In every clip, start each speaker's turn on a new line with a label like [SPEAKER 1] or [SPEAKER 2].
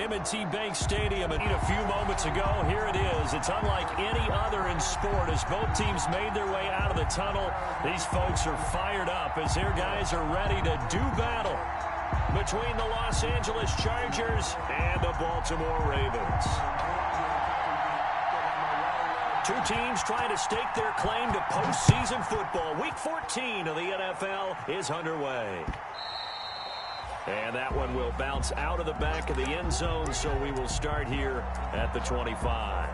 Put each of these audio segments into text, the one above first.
[SPEAKER 1] M&T Bank Stadium. And a few moments ago, here it is. It's unlike any other in sport as both teams made their way out of the tunnel. These folks are fired up as their guys are ready to do battle between the Los Angeles Chargers and the Baltimore Ravens. Two teams trying to stake their claim to postseason football. Week 14 of the NFL is underway. And that one will bounce out of the back of the end zone, so we will start here at the 25.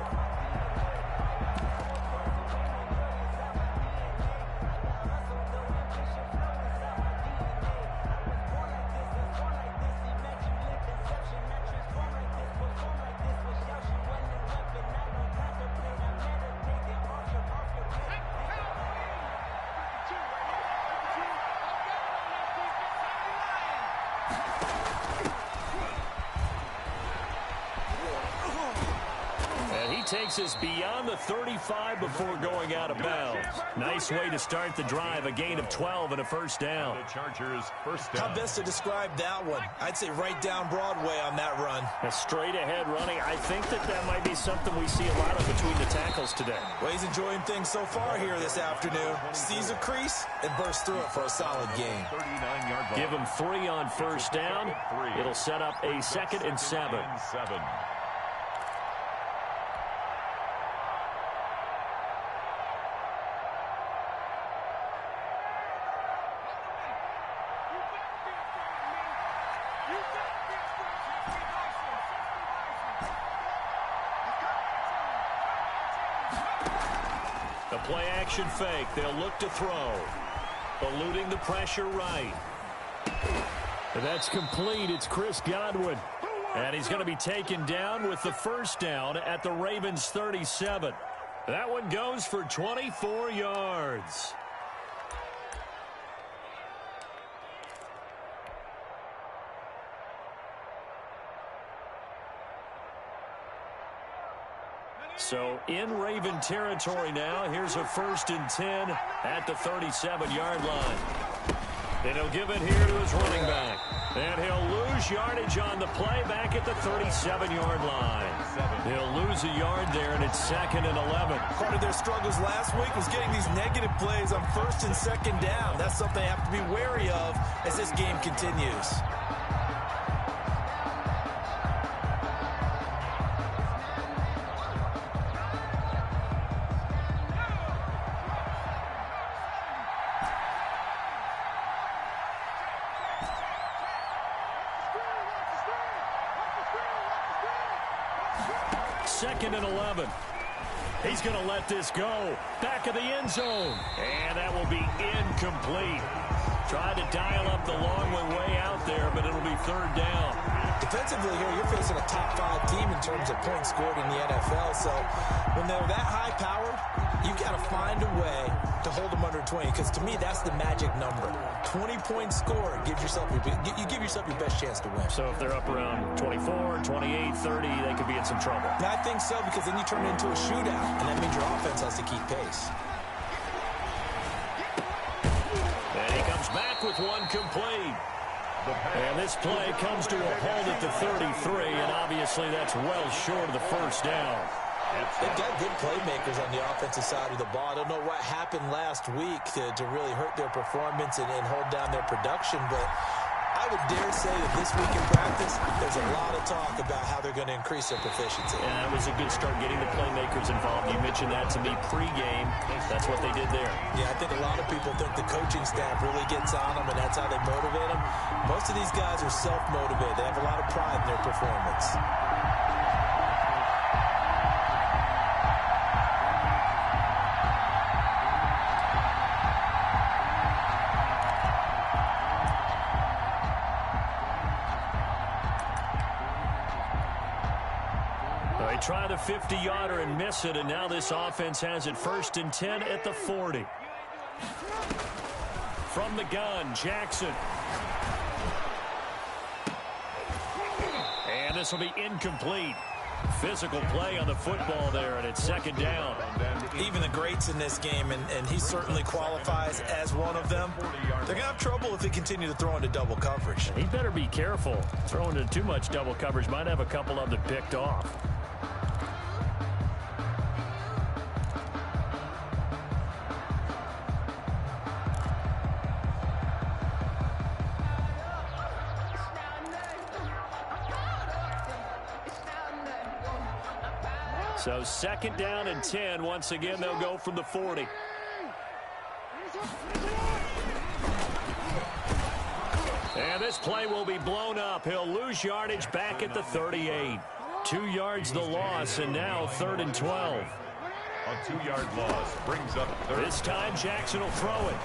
[SPEAKER 1] Takes us beyond the 35 before going out of bounds. Nice way to start the drive. A gain of 12 and a first down.
[SPEAKER 2] The Chargers first down.
[SPEAKER 3] How best to describe that one? I'd say right down Broadway on that run.
[SPEAKER 1] A straight ahead running. I think that might be something we see a lot of between the tackles today.
[SPEAKER 3] Well, he's enjoying things so far here this afternoon. Sees a crease and bursts through it for a solid gain.
[SPEAKER 2] 39-yard line.
[SPEAKER 1] Give him 3 on first down. It'll set up a 2nd and 7. The play action fake. They'll look to throw. Eluding the pressure right. That's complete. It's Chris Godwin. And he's going to be taken down with the first down at the Ravens 37. That one goes for 24 yards. So in Raven territory now. Here's a 1st and 10 at the 37-yard line. And he'll give it here to his running back. And he'll lose yardage on the play back at the 37-yard line. He'll lose a yard there, and it's 2nd and 11.
[SPEAKER 3] Part of their struggles last week was getting these negative plays on 1st and 2nd down. That's something they have to be wary of as this game continues.
[SPEAKER 1] Second and 11. He's going to let this go. Back of the end zone. And that will be incomplete. Tried to dial up the long way out there, but it'll be 3rd down.
[SPEAKER 3] Defensively here, you're facing a top 5 team in terms of points scored in the NFL. So when they're that high-powered, you got to find a way to hold them under 20. Because to me, that's the magic number. 20 points scored gives yourself you give yourself your best chance to win.
[SPEAKER 1] So if they're up around 24, 28, 30, they could be in some trouble.
[SPEAKER 3] I think so, because then you turn it into a shootout, and that means your offense has to keep pace.
[SPEAKER 1] And he comes back with one complete. And this play comes to a halt at the 33, and obviously that's well short of the first down.
[SPEAKER 3] They've got good playmakers on the offensive side of the ball. I don't know what happened last week to really hurt their performance and hold down their production, but I would dare say that this week in practice, there's a lot of talk about how they're going to increase their proficiency.
[SPEAKER 1] Yeah, it was a good start getting the playmakers involved. You mentioned that to me pregame. That's what they did there.
[SPEAKER 3] Yeah, I think a lot of people think the coaching staff really gets on them, and that's how they motivate them. Most of these guys are self-motivated. They have a lot of pride in their performance.
[SPEAKER 1] Try the 50-yarder and miss it, and now this offense has it 1st and 10 at the 40. From the gun, Jackson. And this will be incomplete. Physical play on the football there, and it's second down.
[SPEAKER 3] Even the greats in this game, and he certainly qualifies as one of them, they're going to have trouble if they continue to throw into double coverage.
[SPEAKER 1] He better be careful. Throwing into too much double coverage might have a couple of them picked off. So second down and 10. Once again, they'll go from the 40. And this play will be blown up. He'll lose yardage back at the 38. 2 yards the loss, and now 3rd and 12.
[SPEAKER 2] A 2-yard loss brings up third.
[SPEAKER 1] This time Jackson will throw it.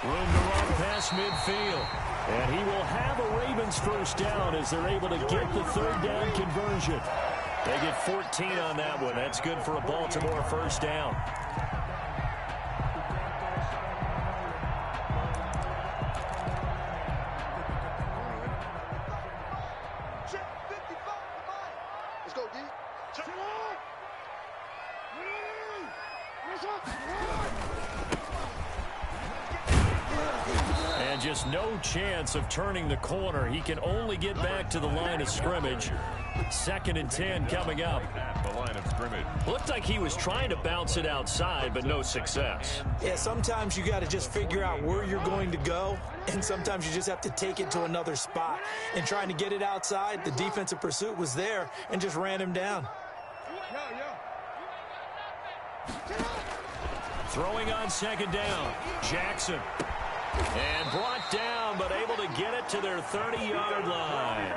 [SPEAKER 1] Room to run past midfield. And he will have a Ravens first down as they're able to get the 3rd down conversion. They get 14 on that one. That's good for a Baltimore first down.
[SPEAKER 4] Let's go, D.
[SPEAKER 1] And just no chance of turning the corner. He can only get back to the line of scrimmage. 2nd and 10 coming up.
[SPEAKER 2] At the line of scrimmage.
[SPEAKER 1] Looked like he was trying to bounce it outside, but no success.
[SPEAKER 3] Yeah, sometimes you got to just figure out where you're going to go, and sometimes you just have to take it to another spot. And trying to get it outside, the defensive pursuit was there and just ran him down.
[SPEAKER 1] Throwing on 2nd down, Jackson. And brought down, but able to get it to their 30-yard line.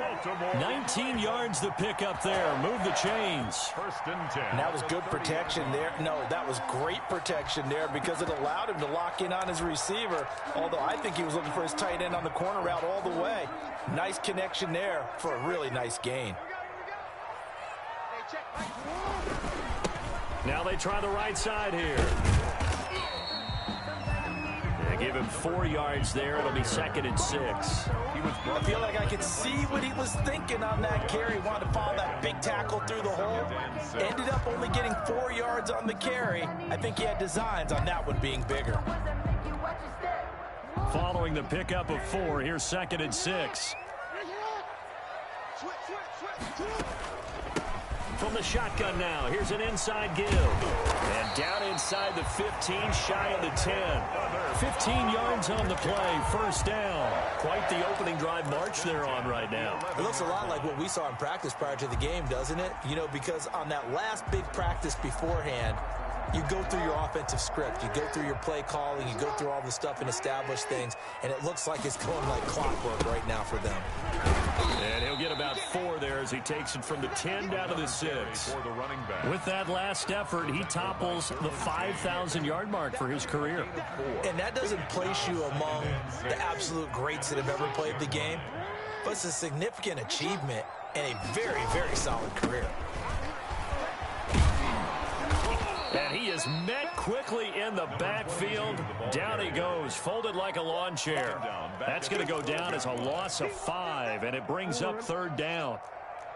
[SPEAKER 1] 19 yards to pick up there. Move the chains.
[SPEAKER 2] 1st and 10.
[SPEAKER 3] And that was good protection there. No, that was great protection there because it allowed him to lock in on his receiver, although I think he was looking for his tight end on the corner route all the way. Nice connection there for a really nice gain.
[SPEAKER 1] Now they try the right side here. Give him 4 yards there. It'll be 2nd and 6.
[SPEAKER 3] I feel like I could see what he was thinking on that carry. He wanted to follow that big tackle through the hole. Ended up only getting 4 yards on the carry. I think he had designs on that one being bigger.
[SPEAKER 1] Following the pickup of 4, here's 2nd and 6. From the shotgun now, here's an inside give. And down inside the 15, shy of the 10. 15 yards on the play, first down. Quite the opening drive march they're on right now.
[SPEAKER 3] It looks a lot like what we saw in practice prior to the game, doesn't it? You know, because on that last big practice beforehand, you go through your offensive script, you go through your play calling, you go through all the stuff and establish things, and it looks like it's going like clockwork right now for them.
[SPEAKER 1] And he'll get about 4 there as he takes it from the 10 down to the 6.
[SPEAKER 2] For the running back.
[SPEAKER 1] With that last effort, he topples the 5,000-yard mark for his career.
[SPEAKER 3] And that doesn't place you among the absolute greats that have ever played the game, but it's a significant achievement and a very, very solid career.
[SPEAKER 1] And he is met quickly in the backfield. Down he goes, folded like a lawn chair. That's going to go down as a loss of 5, and it brings up 3rd down.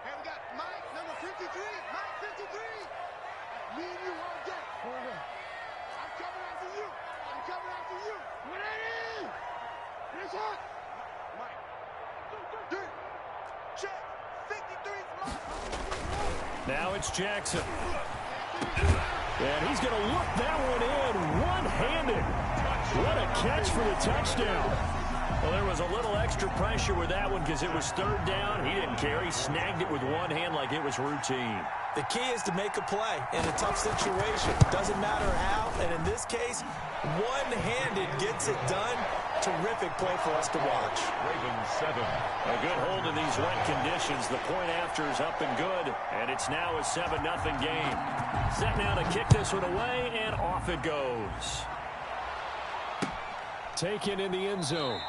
[SPEAKER 4] Hey, we got Mike, number 53. Mike 53. Me and you all day. I'm coming after you. I'm coming after you. Ready? It's hot. Mike. 3. Check. 53.
[SPEAKER 1] Now it's Jackson. And he's going to look that one in one-handed. What a catch for the touchdown. Well, there was a little extra pressure with that one because it was 3rd down. He didn't care. He snagged it with one hand like it was routine.
[SPEAKER 3] The key is to make a play in a tough situation. Doesn't matter how, and in this case, one-handed gets it done. Terrific play for us to watch.
[SPEAKER 2] Ravens 7.
[SPEAKER 1] A good hold in these wet conditions. The point after is up and good, and it's now a 7-0 game. Set now to kick this one away, and off it goes. Taken in the end zone.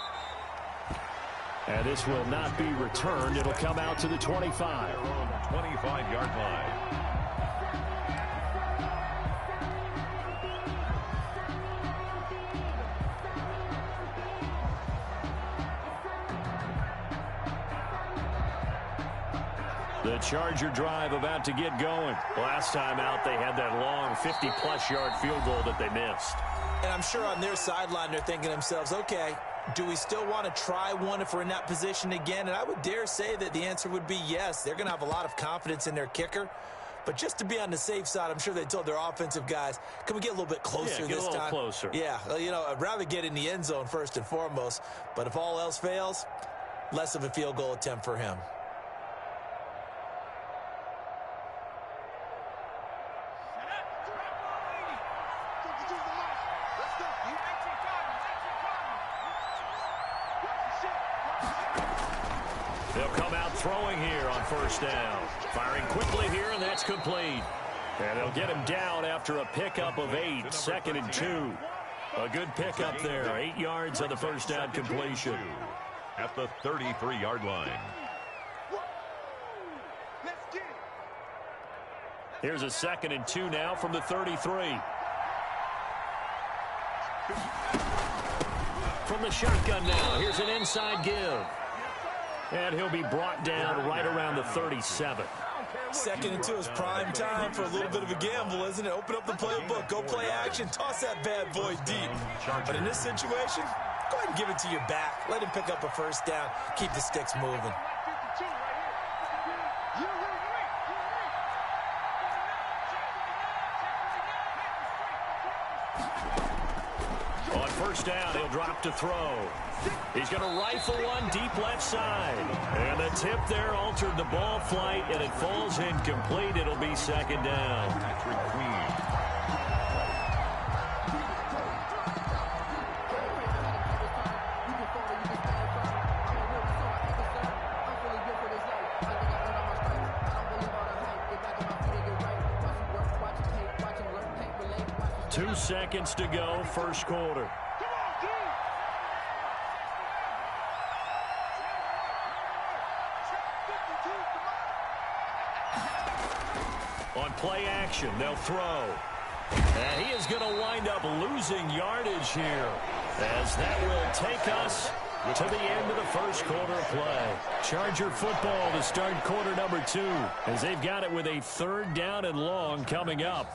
[SPEAKER 1] And this will not be returned. It'll come out to the 25.
[SPEAKER 2] 25-yard line.
[SPEAKER 1] The Charger drive about to get going. Last time out, they had that long 50-plus yard field goal that they missed.
[SPEAKER 3] And I'm sure on their sideline, they're thinking to themselves, okay, do we still want to try one if we're in that position again? And I would dare say that the answer would be yes. They're going to have a lot of confidence in their kicker. But just to be on the safe side, I'm sure they told their offensive guys, can we get a little bit closer this time?
[SPEAKER 1] Get a little closer.
[SPEAKER 3] Yeah, you know, I'd rather get in the end zone first and foremost. But if all else fails, less of a field goal attempt for him.
[SPEAKER 1] They'll come out throwing here on first down. Firing quickly here, and that's complete. And they'll get him down after a pickup of 8, 2nd and 2. A good pickup there, 8 yards on the first down completion.
[SPEAKER 2] At the 33-yard line.
[SPEAKER 1] Here's a 2nd and 2 now from the 33. From the shotgun now, here's an inside give. And he'll be brought down right around the 37.
[SPEAKER 3] 2nd and 2 is prime time for a little bit of a gamble, isn't it? Open up the playbook, go play action, toss that bad boy deep. But in this situation, go ahead and give it to your back. Let him pick up a first down, keep the sticks moving.
[SPEAKER 1] On first down, he'll drop to throw. He's going to rifle one deep left side. And the tip there altered the ball flight, and it falls incomplete. It'll be 2nd down.
[SPEAKER 2] Patrick Queen.
[SPEAKER 1] Two seconds to go, first quarter. On play action, they'll throw. And he is going to wind up losing yardage here, as that will take us to the end of the first quarter of play. Charger football to start quarter number 2, as they've got it with a 3rd down and long coming up.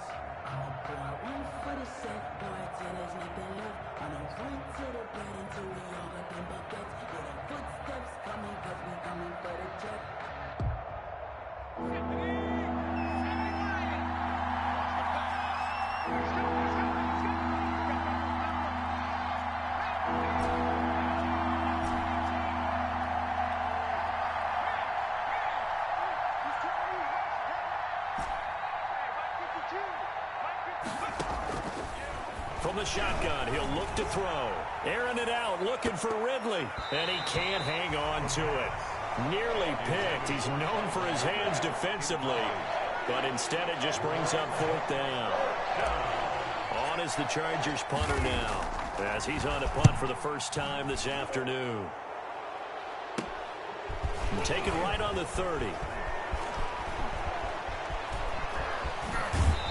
[SPEAKER 1] From the shotgun, he'll look to throw. Airing it out, looking for Ridley. And he can't hang on to it. Nearly picked. He's known for his hands defensively. But instead it just brings up 4th down. On is the Chargers punter now, as he's on a punt for the first time this afternoon. Taken right on the 30.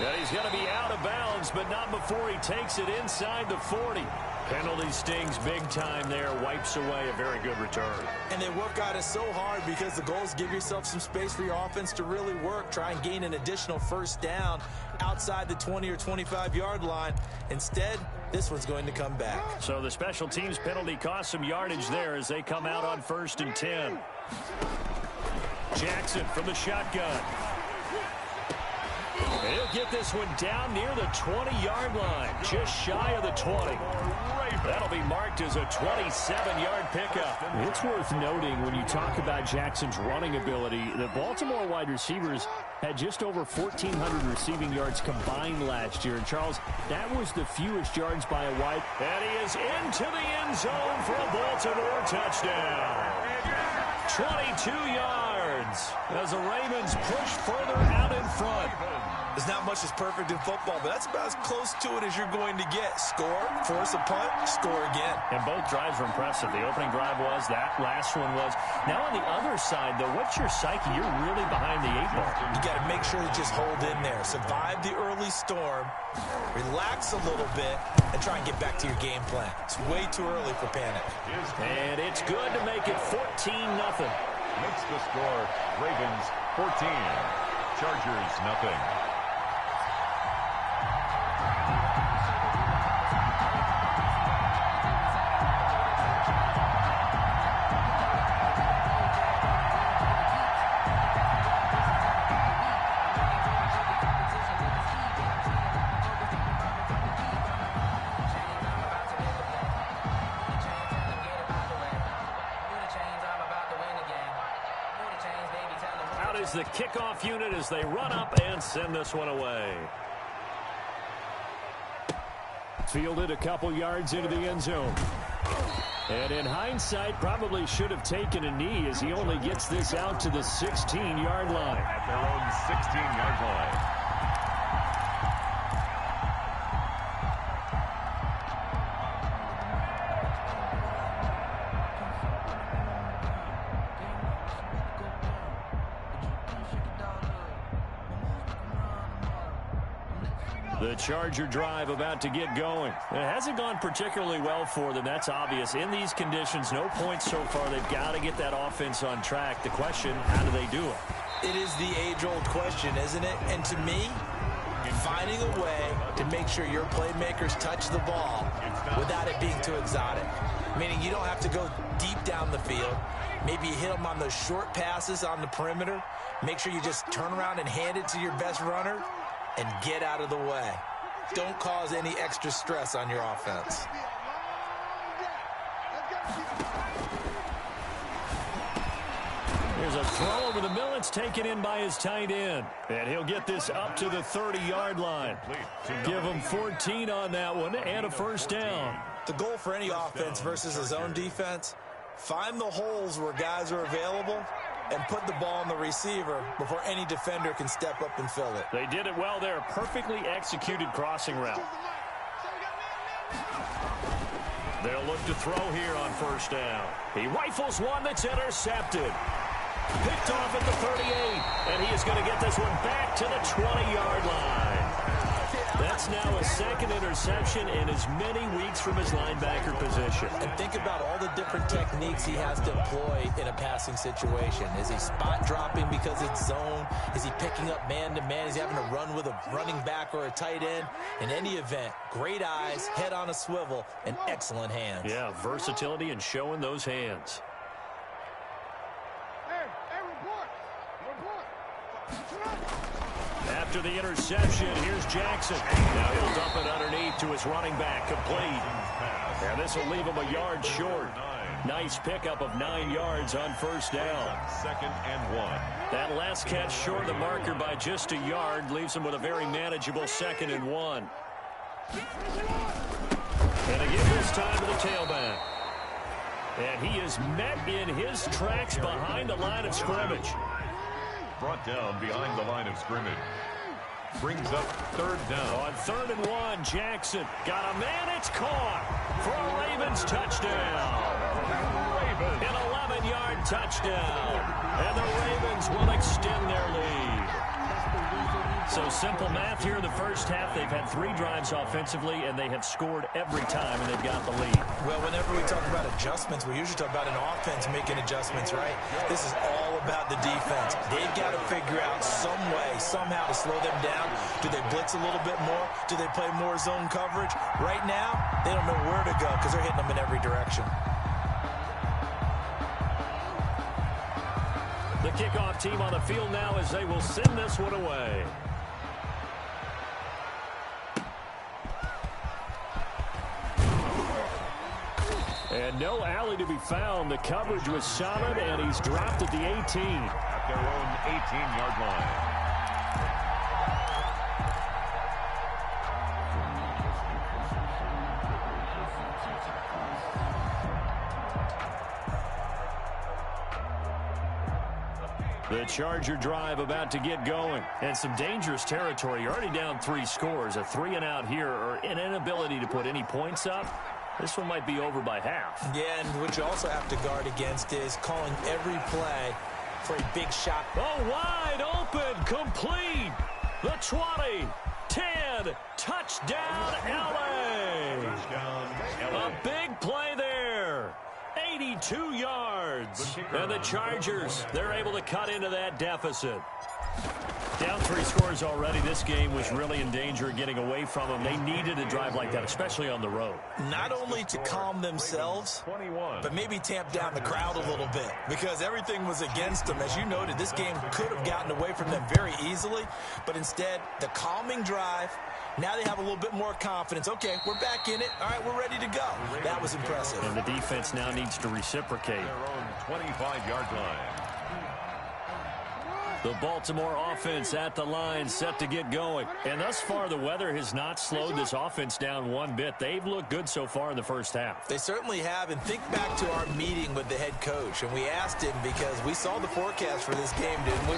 [SPEAKER 1] And he's going to be out of bounds, but not before he takes it inside the 40. Penalty stings big time there, wipes away a very good return.
[SPEAKER 3] And they work on it so hard because the goal is give yourself some space for your offense to really work. Try and gain an additional first down outside the 20 or 25-yard line. Instead, this one's going to come back.
[SPEAKER 1] So the special teams penalty cost some yardage there as they come out on 1st and 10. Jackson from the shotgun. And he'll get this one down near the 20-yard line, just shy of the 20. That'll be marked as a 27-yard pickup.
[SPEAKER 5] It's worth noting when you talk about Jackson's running ability, the Baltimore wide receivers had just over 1,400 receiving yards combined last year. And, Charles, that was the fewest yards by a wide.
[SPEAKER 1] And he is into the end zone for a Baltimore touchdown. 22 yards as the Ravens push further out in front.
[SPEAKER 3] There's not much that's perfect in football, but that's about as close to it as you're going to get. Score, force a punt, score again.
[SPEAKER 1] And both drives were impressive. The opening drive was, that last one was. Now on the other side, though, what's your psyche? You're really behind the 8 ball.
[SPEAKER 3] You got to make sure to just hold in there. Survive the early storm, relax a little bit, and try and get back to your game plan. It's way too early for panic.
[SPEAKER 1] And it's good to make it 14-0.
[SPEAKER 2] Makes the score Ravens 14. Chargers, nothing.
[SPEAKER 1] Is the kickoff unit as they run up and send this one away. Fielded a couple yards into the end zone. And in hindsight, probably should have taken a knee as he only gets this out to the 16-yard line.
[SPEAKER 2] At their own 16-yard line.
[SPEAKER 1] The Charger drive about to get going. It hasn't gone particularly well for them. That's obvious. In these conditions, no points so far. They've got to get that offense on track. The question, how do they do it?
[SPEAKER 3] It is the age-old question, isn't it? And to me, finding a way to make sure your playmakers touch the ball without it being too exotic. Meaning you don't have to go deep down the field. Maybe you hit them on those short passes on the perimeter. Make sure you just turn around and hand it to your best runner and get out of the way. Don't cause any extra stress on your offense.
[SPEAKER 1] Here's a throw over the middle. It's taken in by his tight end. And he'll get this up to the 30-yard line. Give him 14 on that one and a first down.
[SPEAKER 3] The goal for any offense versus a zone defense, find the holes where guys are available and put the ball on the receiver before any defender can step up and fill it.
[SPEAKER 1] They did it well there. Perfectly executed crossing route. They'll look to throw here on first down. He rifles one that's intercepted. Picked off at the 38, and he is going to get this one back to the 20-yard line. That's now a second interception in as many weeks from his linebacker position.
[SPEAKER 3] And think about all the different techniques he has to employ in a passing situation. Is he spot dropping because it's zone? Is he picking up man-to-man? Is he having to run with a running back or a tight end? In any event, great eyes, head on a swivel, and excellent hands.
[SPEAKER 1] Yeah, versatility and showing those hands. After the interception, here's Jackson. Now he'll dump it underneath to his running back, complete. And this will leave him a yard short. Nice pickup of 9 yards on first down.
[SPEAKER 2] 2nd and 1.
[SPEAKER 1] That last catch short of the marker by just a yard leaves him with a very manageable 2nd and 1. And again this time to the tailback. And he is met in his tracks behind the line of scrimmage.
[SPEAKER 2] Brought down behind the line of scrimmage. Brings up 3rd down.
[SPEAKER 1] On 3rd and 1, Jackson got a man. It's caught for a Ravens touchdown. An 11-yard touchdown. And the Ravens will extend their lead. So simple math here in the first half. They've had 3 drives offensively, and they have scored every time, and they've got the lead.
[SPEAKER 3] Well, whenever we talk about adjustments, we usually talk about an offense making adjustments, right? This is all about the defense. They've got to figure out some way, somehow to slow them down. Do they blitz a little bit more? Do they play more zone coverage? Right now, they don't know where to go because they're hitting them in every direction.
[SPEAKER 1] The kickoff team on the field now as they will send this one away. And no alley to be found. The coverage was solid, and he's dropped at the 18.
[SPEAKER 2] At their own 18-yard line.
[SPEAKER 1] The Charger drive about to get going. And some dangerous territory. You're already down 3 scores. A 3-and-out here, or an inability to put any points up. This one might be over by half.
[SPEAKER 3] Yeah, and what you also have to guard against is calling every play for a big shot.
[SPEAKER 1] Oh, wide open, complete. The 20, 10, touchdown, L.A.
[SPEAKER 2] Touchdown, LA.
[SPEAKER 1] A big play there. 82 yards. And the Chargers, they're able to cut into that deficit. Down 3 scores already. This game was really in danger of getting away from them. They needed a drive like that, especially on the road.
[SPEAKER 3] Not only to calm themselves, but maybe tamp down the crowd a little bit because everything was against them. As you noted, this game could have gotten away from them very easily, but instead, the calming drive, now they have a little bit more confidence. Okay, we're back in it. All right, we're ready to go. That was impressive.
[SPEAKER 1] And the defense now needs to reciprocate.
[SPEAKER 2] Their own 25-yard line.
[SPEAKER 1] The Baltimore offense at the line, set to get going. And thus far, the weather has not slowed this offense down one bit. They've looked good so far in the first half.
[SPEAKER 3] They certainly have. And think back to our meeting with the head coach. And we asked him because we saw the forecast for this game, didn't we?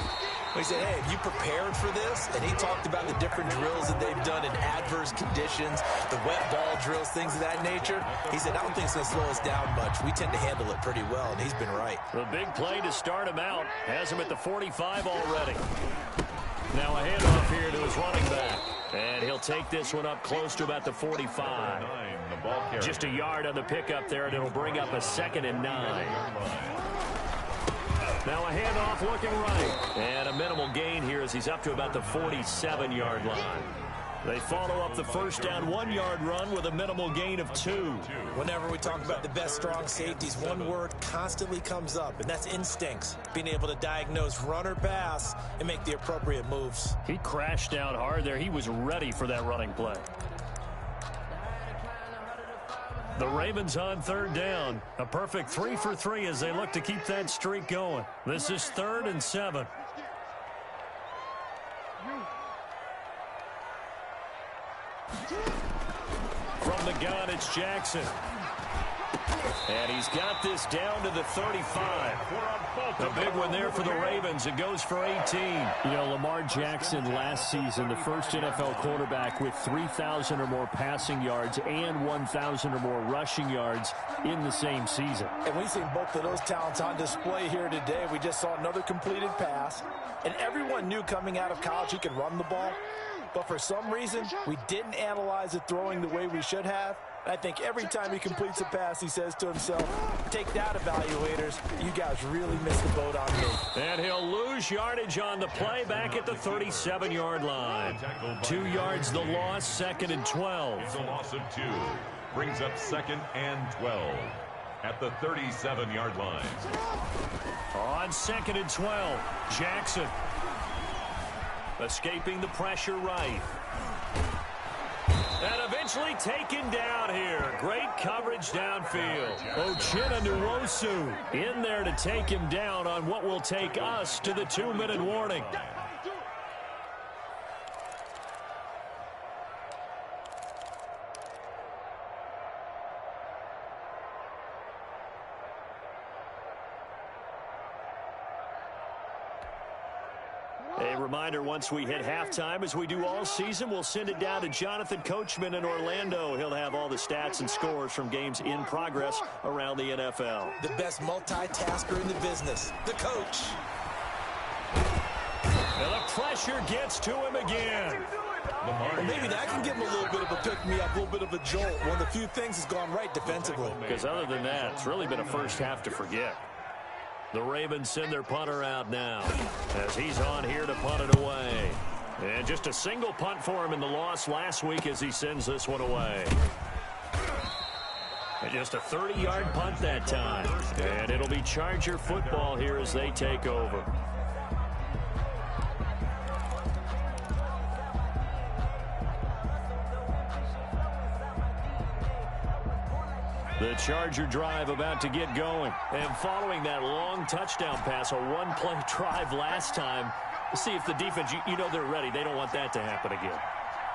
[SPEAKER 3] We said, hey, have you prepared for this? And he talked about the different drills that they've done in adverse conditions, the wet ball drills, things of that nature. He said, I don't think it's going to slow us down much. We tend to handle it pretty well, and he's been right.
[SPEAKER 1] The big play to start him out has him at the 45 already. Now a handoff here to his running back. And he'll take this one up close to about the 45. Just a yard on the pickup there, and it'll bring up a 2nd and 9. Now a handoff looking right. And a minimal gain here as he's up to about the 47-yard line. They follow up the first down 1-yard run with a minimal gain of 2.
[SPEAKER 3] Whenever we talk about the best strong safeties, one word constantly comes up, and that's instincts. Being able to diagnose run or pass and make the appropriate moves.
[SPEAKER 1] He crashed down hard there. He was ready for that running play. The Ravens on 3rd down. A perfect 3 for 3 as they look to keep that streak going. This is 3rd and 7. From the gun, it's Jackson. And he's got this down to the 35. A big one there for the Ravens. It goes for 18.
[SPEAKER 5] You know, Lamar Jackson last season, the first NFL quarterback with 3,000 or more passing yards and 1,000 or more rushing yards in the same season.
[SPEAKER 3] And we've seen both of those talents on display here today. We just saw another completed pass. And everyone knew coming out of college he could run the ball. But for some reason, we didn't analyze it throwing the way we should have. I think every time he completes a pass, he says to himself, take that, evaluators. You guys really missed the boat on me.
[SPEAKER 1] And he'll lose yardage on the play back at the 37-yard line. 2 yards the loss, 2nd and 12.
[SPEAKER 2] It's a loss of 2. Brings up 2nd and 12 at the 37-yard line.
[SPEAKER 1] On 2nd and 12, Jackson. Escaping the pressure right. And eventually taken down here. Great coverage downfield. Uchenna Nwosu in there to take him down on what will take us to the 2-minute warning. A reminder, once we hit halftime, as we do all season, we'll send it down to Jonathan Coachman in Orlando. He'll have all the stats and scores from games in progress around the NFL.
[SPEAKER 3] The best multitasker in the business, the coach.
[SPEAKER 1] And the pressure gets to him again.
[SPEAKER 3] Well, maybe that can give him a little bit of a pick-me-up, a little bit of a jolt. One of the few things has gone right defensively.
[SPEAKER 1] Because other than that, it's really been a first half to forget. The Ravens send their punter out now as he's on here to punt it away. And just a single punt for him in the loss last week as he sends this one away. And just a 30-yard punt that time. And it'll be Charger football here as they take over. The Charger drive about to get going. And following that long touchdown pass, a one-play drive last time, see if the defense, you know they're ready. They don't want that to happen again.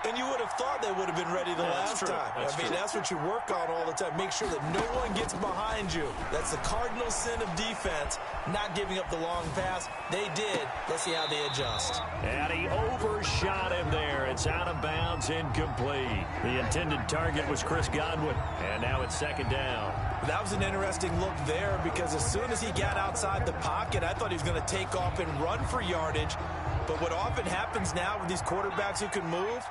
[SPEAKER 3] And you would have thought they would have been ready the last time. That's what you work on all the time. Make sure that no one gets behind you. That's the cardinal sin of defense, not giving up the long pass. They did. Let's see how they adjust.
[SPEAKER 1] And he overshot him there. It's out of bounds, incomplete. The intended target was Chris Godwin. And now it's 2nd down.
[SPEAKER 3] That was an interesting look there because as soon as he got outside the pocket, I thought he was going to take off and run for yardage. But what often happens now with these quarterbacks who can move,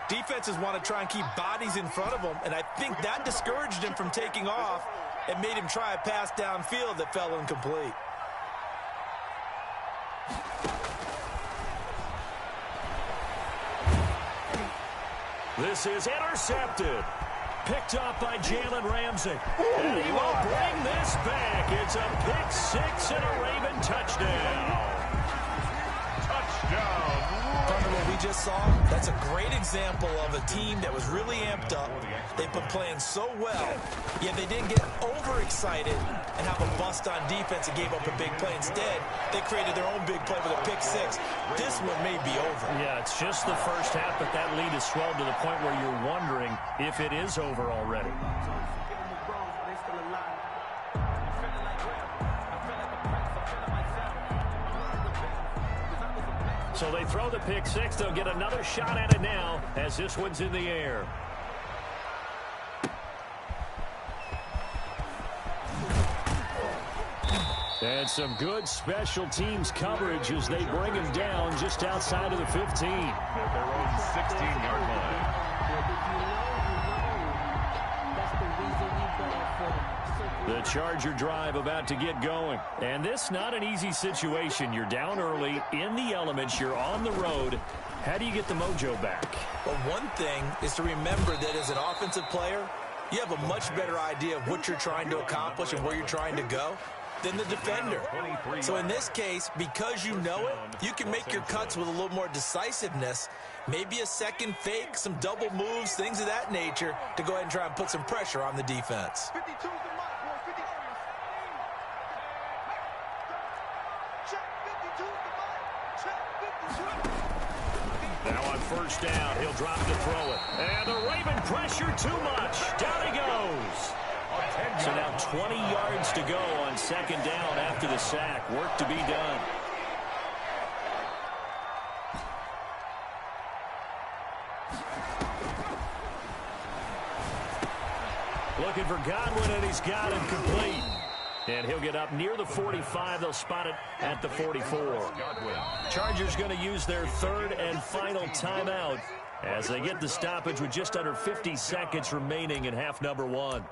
[SPEAKER 3] defenses want to try and keep bodies in front of them, and I think that discouraged him from taking off. and made him try a pass downfield that fell incomplete.
[SPEAKER 1] This is intercepted. Picked off by Jalen Ramsey. And he will bring this back. It's a pick six and a Raven touchdown.
[SPEAKER 2] Touchdown.
[SPEAKER 3] From what we just saw, that's a great example of a team that was really amped up. They've been playing so well, yet they didn't get overexcited and have a bust on defense and gave up a big play. Instead, they created their own big play with a pick six. This one may be over.
[SPEAKER 1] Yeah, it's just the first half, but that lead has swelled to the point where you're wondering if it is over already. So they throw the pick six. They'll get another shot at it now as this one's in the air. And some good special teams coverage as they bring him down just outside of the 15.
[SPEAKER 2] At their own 16-yard line.
[SPEAKER 1] The Charger drive about to get going. And this not an easy situation. You're down early, in the elements, you're on the road. How do you get the mojo back?
[SPEAKER 3] Well, one thing is to remember that as an offensive player, you have a much better idea of what you're trying to accomplish and where you're trying to go than the defender. So in this case, because you know it, you can make your cuts with a little more decisiveness, maybe a second fake, some double moves, things of that nature, to go ahead and try and put some pressure on the defense.
[SPEAKER 4] 52's the mark, boys. 50. Check 52's the mark. Check 52.
[SPEAKER 1] Now on first down, he'll drop to throw it. And the Raven pressure too much. Down he goes. So now 20 yards to go on second down after the sack. Work to be done. Looking for Godwin, and he's got him complete. And he'll get up near the 45. They'll spot it at the 44. Chargers going to use their third and final timeout as they get the stoppage with just under 50 seconds remaining in half number one.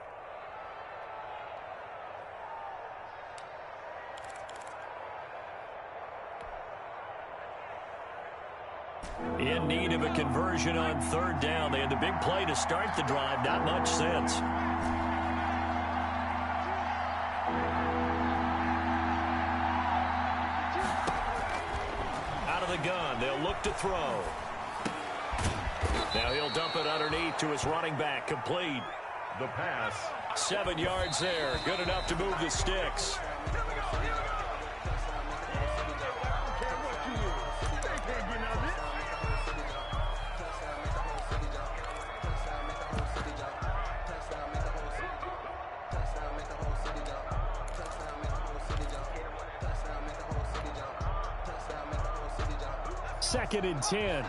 [SPEAKER 1] In need of a conversion on third down. They had the big play to start the drive. Not much sense. Out of the gun. They'll look to throw. Now he'll dump it underneath to his running back. Complete.
[SPEAKER 2] The pass.
[SPEAKER 1] 7 yards there. Good enough to move the sticks. Second and 10.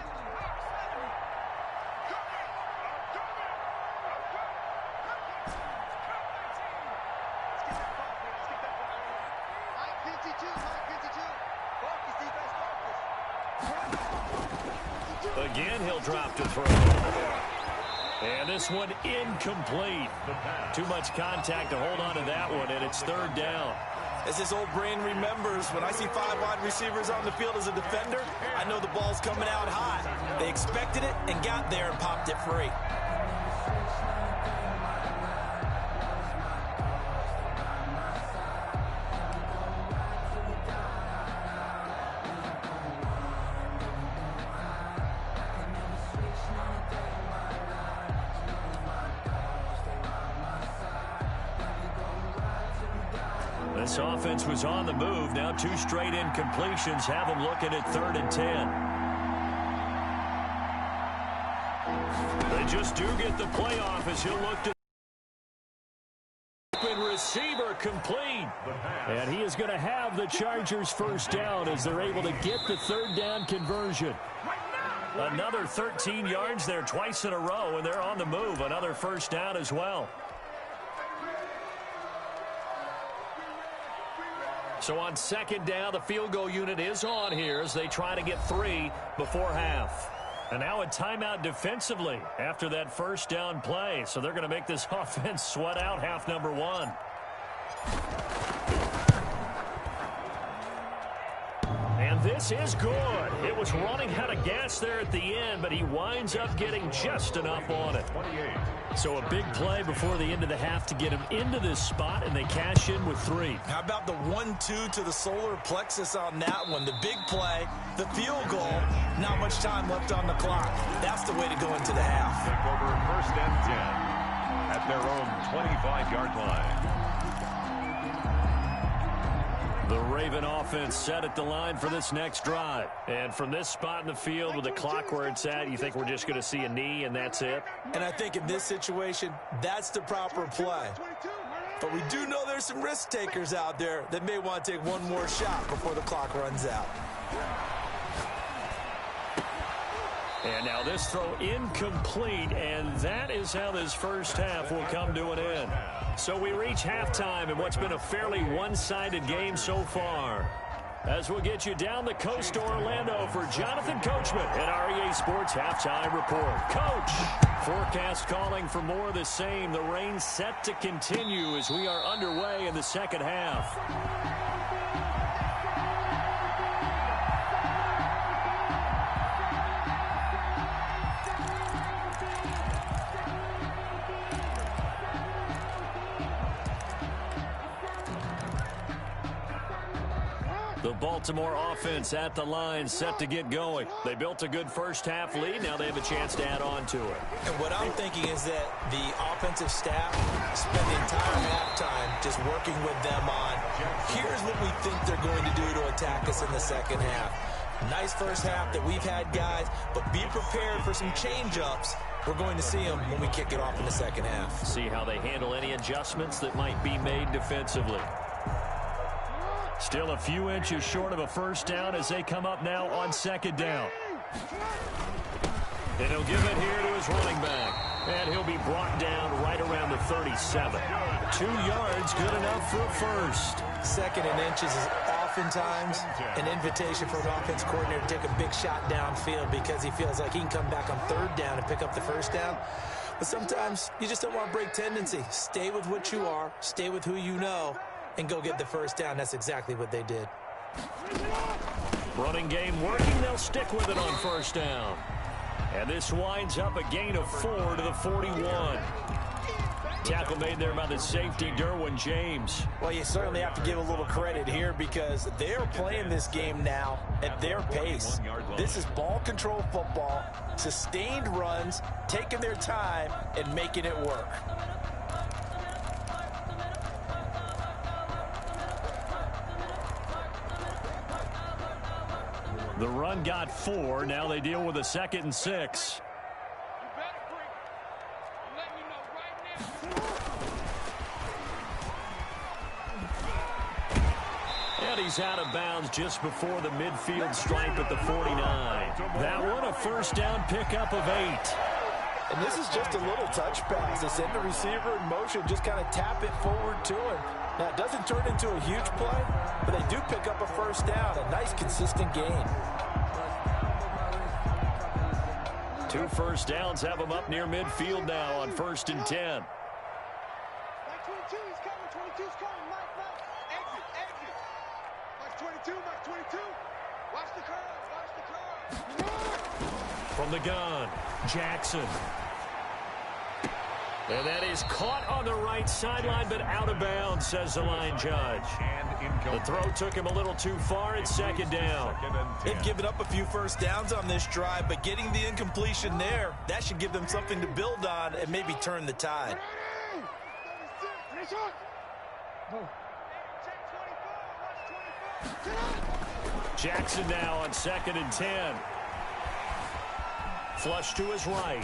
[SPEAKER 1] Again, he'll drop to throw. And this one incomplete. Too much contact to hold on to that one, and it's third down.
[SPEAKER 3] As this old brain remembers, when I see 5 wide receivers on the field as a defender, I know the ball's coming out hot. They expected it and got there and popped it free.
[SPEAKER 1] This offense was on the move. Now 2 straight incompletions have them looking at third and 10. They just do get the playoff as he'll look to open receiver complete. And he is going to have the Chargers first down as they're able to get the third down conversion. Another 13 yards there twice in a row, and they're on the move. Another first down as well. So on second down, the field goal unit is on here as they try to get 3 before half. And now a timeout defensively after that first down play. So they're going to make this offense sweat out half number one. And this is good. It was running out of gas there at the end, but he winds up getting just enough on it.
[SPEAKER 2] 28.
[SPEAKER 1] So a big play before the end of the half to get him into this spot, and they cash in with 3.
[SPEAKER 3] How about the 1-2 to the solar plexus on that one? The big play, the field goal, not much time left on the clock. That's the way to go into the half.
[SPEAKER 2] Take over 1st and 10 at their own 25-yard line.
[SPEAKER 1] The Raven offense set at the line for this next drive. And from this spot in the field with the clock where it's at, you think we're just going to see a knee and that's it?
[SPEAKER 3] And I think in this situation, that's the proper play. But we do know there's some risk takers out there that may want to take one more shot before the clock runs out.
[SPEAKER 1] And now this throw incomplete, and that is how this first half will come to an end. So we reach halftime in what's been a fairly one-sided game so far. As we'll get you down the coast to Orlando for Jonathan Coachman at REA Sports Halftime Report. Coach, forecast calling for more of the same. The rain set to continue as we are underway in the second half. The Baltimore offense at the line set to get going. They built a good first half lead. Now they have a chance to add on to it.
[SPEAKER 3] And what I'm thinking is that the offensive staff spent the entire halftime just working with them on, here's what we think they're going to do to attack us in the second half. Nice first half that we've had, guys, but be prepared for some change-ups. We're going to see them when we kick it off in the second half.
[SPEAKER 1] See how they handle any adjustments that might be made defensively. Still a few inches short of a first down as they come up now on second down. And he'll give it here to his running back. And he'll be brought down right around the 37. 2 yards, good enough for a first.
[SPEAKER 3] Second and inches is oftentimes an invitation for an offense coordinator to take a big shot downfield because he feels like he can come back on third down and pick up the first down. But sometimes you just don't want to break tendency. Stay with what you are, stay with who you know, and go get the first down. That's exactly what they did.
[SPEAKER 1] Running game working. They'll stick with it on first down. And this winds up a gain of 4 to the 41. Tackle made there by the safety, Derwin James.
[SPEAKER 3] Well, you certainly have to give a little credit here because they're playing this game now at their pace. This is ball control football, sustained runs, taking their time, and making it work.
[SPEAKER 1] The run got 4. Now they deal with a 2nd and 6. And he's out of bounds just before the midfield stripe at the 49. That one a first down pickup of 8.
[SPEAKER 3] And this is just a little touch pass. They send the receiver in motion, just kind of tap it forward to him. Now, it doesn't turn into a huge play, but they do pick up a first down. A nice, consistent gain.
[SPEAKER 1] 2 first downs have them up near midfield now on 1st and 10.
[SPEAKER 4] Mike 22, he's coming. 22's coming. Mike. Exit. Mike 22, Mike 22. Watch the curve.
[SPEAKER 1] From the gun, Jackson. And that is caught on the right sideline, but out of bounds, says the line judge. The throw took him a little too far. It's 2nd down.
[SPEAKER 3] They've given up a few first downs on this drive, but getting the incompletion there, that should give them something to build on and maybe turn the tide.
[SPEAKER 1] Jackson now on 2nd and 10. Flush to his right.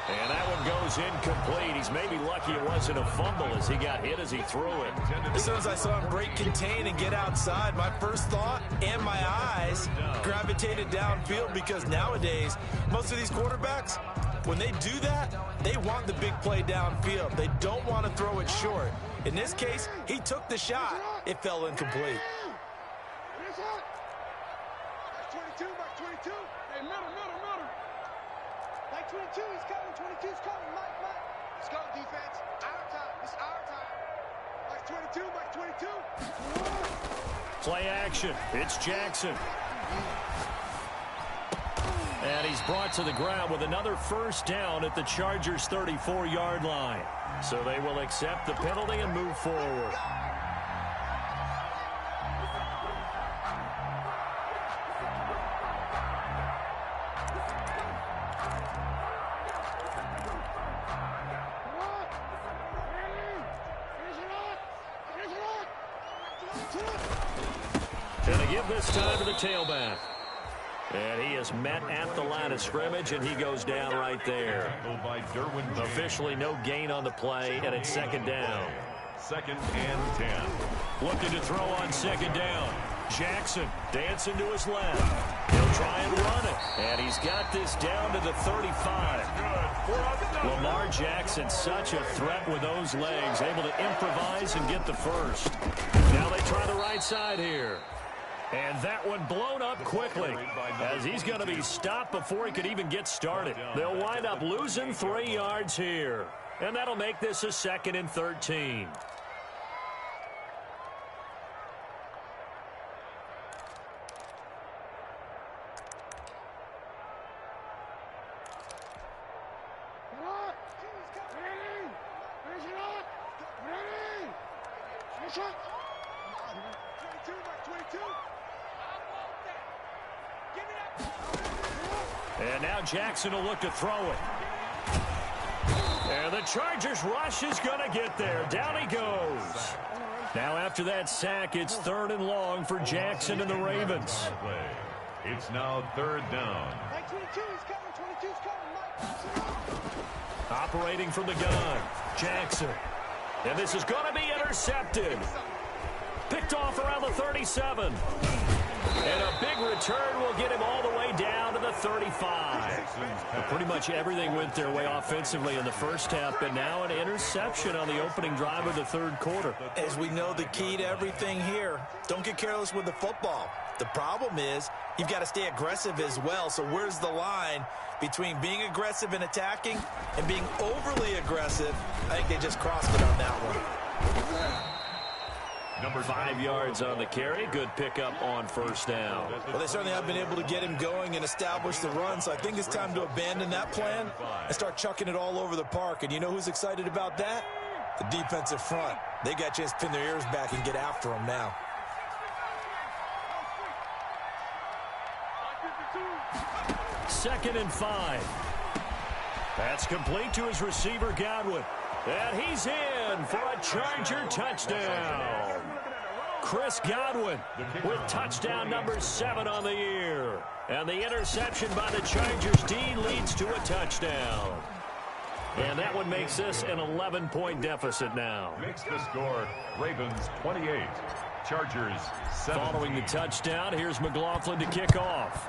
[SPEAKER 1] And that one goes incomplete. He's maybe lucky it wasn't a fumble as he got hit as he threw it.
[SPEAKER 3] As soon as I saw him break contain and get outside, my first thought and my eyes gravitated downfield because nowadays, most of these quarterbacks, when they do that, they want the big play downfield. They don't want to throw it short. In this case, he took the shot. It fell incomplete.
[SPEAKER 4] Mike 22. Hey, middle. Mike 22, he's coming. 22's coming. Mike. Let's go, defense. Our time. It's our time.
[SPEAKER 1] Play action. It's Jackson. And he's brought to the ground with another first down at the Chargers' 34-yard line. So they will accept the penalty and move forward. Going to give this time to the tailback. And he is met at the line of scrimmage, and he goes down right there. Officially no gain on the play, and it's second down.
[SPEAKER 2] 2nd and 10.
[SPEAKER 1] Looking to throw on second down. Jackson dancing to his left. He'll try and run it. And he's got this down to the 35. Lamar Jackson, such a threat with those legs, able to improvise and get the first. Now they try the right side here. And that one blown up quickly as he's going to be stopped before he could even get started. They'll wind up losing 3 yards here. And that'll make this a 2nd and 13. And now Jackson will look to throw it. And the Chargers rush is going to get there. Down he goes. Now after that sack, it's 3rd and long for Jackson and the Ravens.
[SPEAKER 2] It's now 3rd down.
[SPEAKER 1] Operating from the gun, Jackson. And this is going to be intercepted. Picked off around the 37. And a big return will get him all the way down to the 35. Well, pretty much everything went their way offensively in the first half, but now an interception on the opening drive of the 3rd quarter.
[SPEAKER 3] As we know, the key to everything here, don't get careless with the football. The problem is you've got to stay aggressive as well. So where's the line between being aggressive and attacking and being overly aggressive? I think they just crossed it on that one.
[SPEAKER 1] Number 5 yards on the carry. Good pickup on first down.
[SPEAKER 3] Well, they certainly have been able to get him going and establish the run, so I think it's time to abandon that plan and start chucking it all over the park. And you know who's excited about that? The defensive front. They got a chance to pin their ears back and get after him now.
[SPEAKER 1] Second and 5. That's complete to his receiver, Godwin. And he's in for a Charger touchdown. Chris Godwin with touchdown number 7 on the year. And the interception by the Chargers D leads to a touchdown. And that one makes this an 11-point deficit now.
[SPEAKER 2] Makes the score Ravens 28, Chargers 7.
[SPEAKER 1] Following the touchdown, here's McLaughlin to kick off.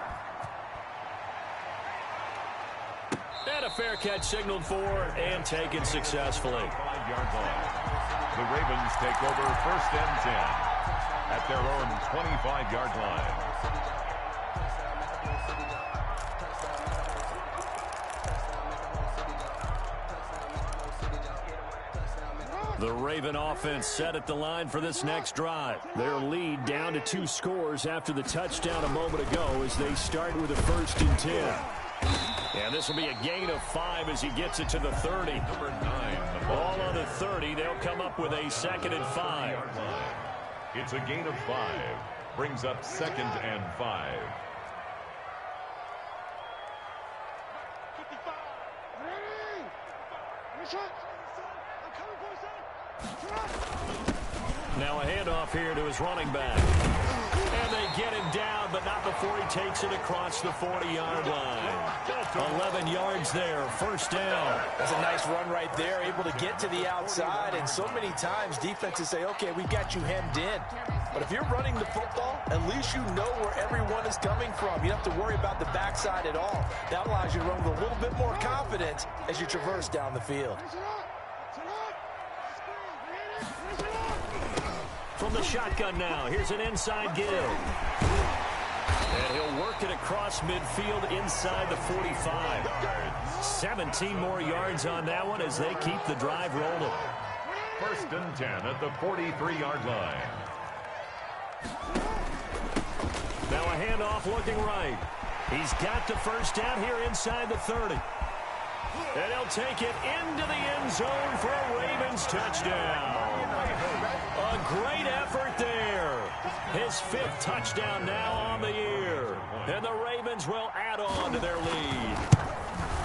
[SPEAKER 1] And a fair catch signaled for and taken successfully.
[SPEAKER 2] 5-yard line. The Ravens take over 1st and 10 at their own 25-yard line.
[SPEAKER 1] The Raven offense set at the line for this next drive. Their lead down to 2 scores after the touchdown a moment ago as they start with a 1st and 10. And this will be a gain of 5 as he gets it to the 30.
[SPEAKER 2] Number 9. The
[SPEAKER 1] All on the 30. They'll come up with a 2nd and 5.
[SPEAKER 2] It's a gain of 5. Brings up 2nd and 5.
[SPEAKER 1] Now a handoff here to his running back. And they get him down, but not before he takes it across the 40-yard line. 11 yards there, 1st down.
[SPEAKER 3] That's a nice run right there, able to get to the outside. And so many times defenses say, okay, we've got you hemmed in. But if you're running the football, at least you know where everyone is coming from. You don't have to worry about the backside at all. That allows you to run with a little bit more confidence as you traverse down the field.
[SPEAKER 1] From the shotgun now, here's an inside give. And he'll work it across midfield inside the 45. 17 more yards on that one as they keep the drive rolling.
[SPEAKER 2] First and 10 at the 43-yard line.
[SPEAKER 1] Now a handoff looking right. He's got the first down here inside the 30. And he'll take it into the end zone for a Ravens touchdown. A great effort there. His 5th touchdown now on the year. And the Ravens will add on to their lead.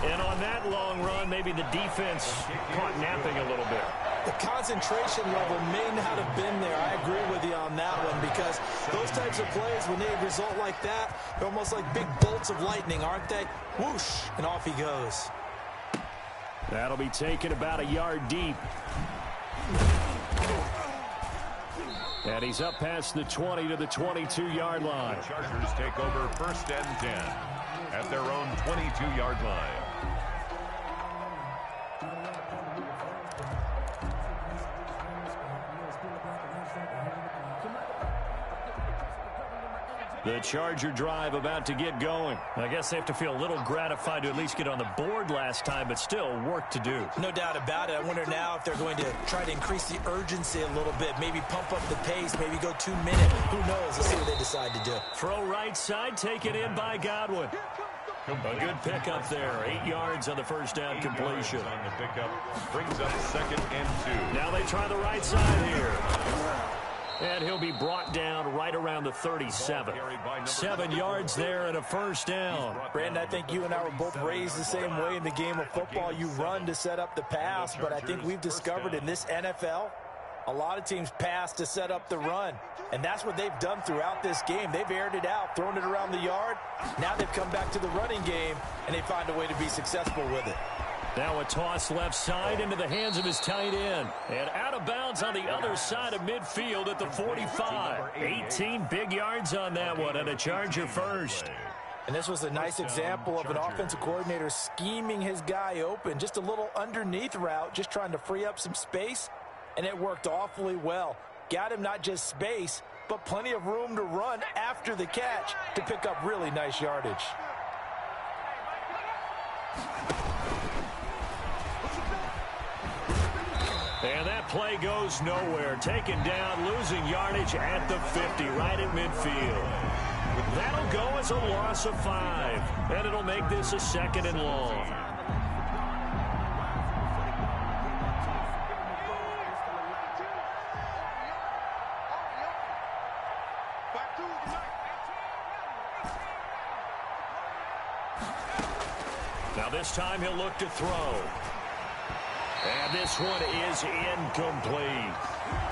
[SPEAKER 1] And on that long run, maybe the defense caught napping a little bit.
[SPEAKER 3] The concentration level may not have been there. I agree with you on that one, because those types of plays, when they result like that, they're almost like big bolts of lightning, aren't they? Whoosh, and off he goes.
[SPEAKER 1] That'll be taken about a yard deep. And he's up past the 20 to the 22-yard line.
[SPEAKER 2] The Chargers take over first and 10 at their own 22-yard line.
[SPEAKER 1] The Charger drive about to get going. I guess they have to feel a little gratified to at least get on the board last time, but still work to do.
[SPEAKER 3] No doubt about it. I wonder now if they're going to try to increase the urgency a little bit, maybe pump up the pace, maybe go 2 minutes. Who knows? Let's see what they decide to do.
[SPEAKER 1] Throw right side, taken in by Godwin. A good pickup there. 8 yards on the first down completion.
[SPEAKER 2] On the pickup brings up second and 2.
[SPEAKER 1] Now they try the right side here. And he'll be brought down right around the 37. 7 yards there and a first down.
[SPEAKER 3] Brandon, I think you and I were both raised the same way in the game of football. You run to set up the pass, but I think we've discovered in this NFL, a lot of teams pass to set up the run. And that's what they've done throughout this game. They've aired it out, thrown it around the yard. Now they've come back to the running game, and they find a way to be successful with it.
[SPEAKER 1] Now a toss left side into the hands of his tight end. And out of bounds on the other side of midfield at the 45. 18 big yards on that one, and a Charger first.
[SPEAKER 3] And this was a nice example of an offensive coordinator scheming his guy open. Just a little underneath route, just trying to free up some space. And it worked awfully well. Got him not just space, but plenty of room to run after the catch to pick up really nice yardage.
[SPEAKER 1] And that play goes nowhere. Taken down, losing yardage at the 50, right at midfield. That'll go as a loss of 5. And it'll make this a 2nd and long. Now this time he'll look to throw. And this one is incomplete.